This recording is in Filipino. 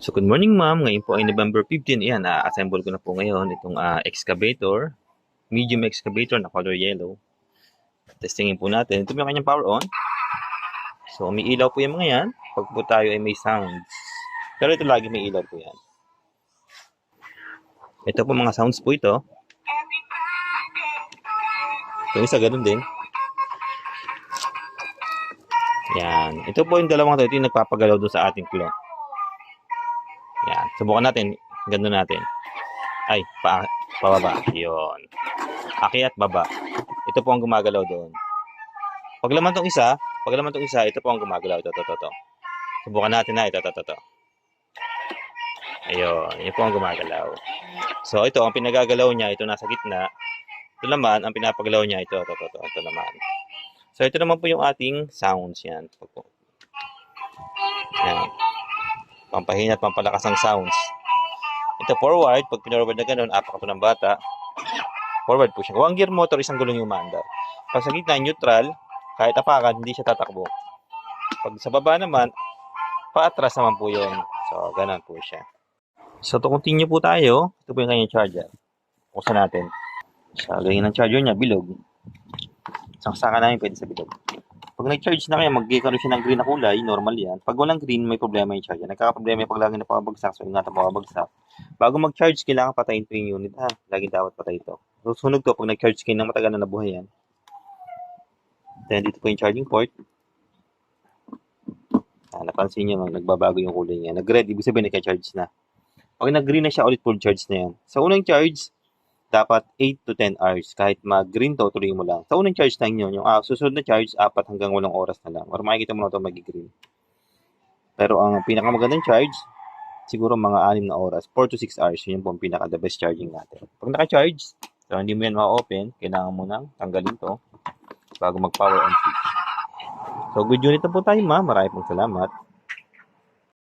So, good morning ma'am. Ngayon po ay November 15. Ayan, assemble ko na po ngayon itong excavator. Medium excavator na color yellow. Testingin po natin. Ito yung kanyang power on. So, may ilaw po yung mga yan. Pag po tayo ay may sounds. Pero ito lagi may ilaw po yan. Ito po mga sounds po ito. Yung isa ganun din. Yan. Ito po yung dalawang ito yung nagpapagalaw doon sa ating claw. Yan. Subukan natin. Ganda natin. Ay, pababa. Yun. Akyat, baba. Ito po ang gumagalaw doon. Pag laman tong isa, ito po ang gumagalaw. Ito. Subukan natin na. Ito. Ayun. Ito po ang gumagalaw. So, ito, ang pinagagalaw niya, ito nasa gitna. Ito naman, ang pinapagalaw niya, ito naman. So, ito naman po yung ating sounds yan. Yan. Pampahina at pampalakas ng sounds. Ito forward, pag pinorward na gano'n, apak ito ng bata. Forward po siya. One gear motor, isang gulong yung umaandar. Pag sa gitna, neutral, kahit apakan, hindi siya tatakbo. Pag sa baba naman, paatras naman po yun. So, gano'n po siya. So, to continue po tayo, ito po yung kanyang charger. Buksan natin. So, lagyan ng charger niya, bilog. Sangsaka namin pwede sa bilog. Pag nag-charge na kayo, magkikaroon siya ng green na kulay, normal yan. Pag walang green, may problema yung charger. Nagkakaproblema yung pag lagi na pabagsak, so ingatan pabagsak. Bago mag-charge, kailangan patayin po yung unit, ha? Laging dapat patay ito. Susunod to, pag nag-charge kayo ng matagal na nabuhay yan. Then, dito po yung charging port. Napansin nyo, nagbabago yung kulay niya. Nag-red, ibig sabihin nagka-charge na. Pag nag-green na siya, ulit full charge na yan. Sa unang charge, dapat 8 to 10 hours. Kahit mag-green to, tuloy mo lang. Sa unang charge na inyo, yung susunod na charge, 4 hanggang 8 oras na lang. Or makikita mo na ito mag-green. Pero ang pinakamagandang charge, siguro mga 6 na oras. 4 to 6 hours. Yun po ang pinaka-the best charging natin. Pag naka-charge, so hindi mo yan ma-open, kailangan mo nang tanggalin to bago mag-power on switch. So, good unit na po tayo, ma'am. Maraming pong salamat.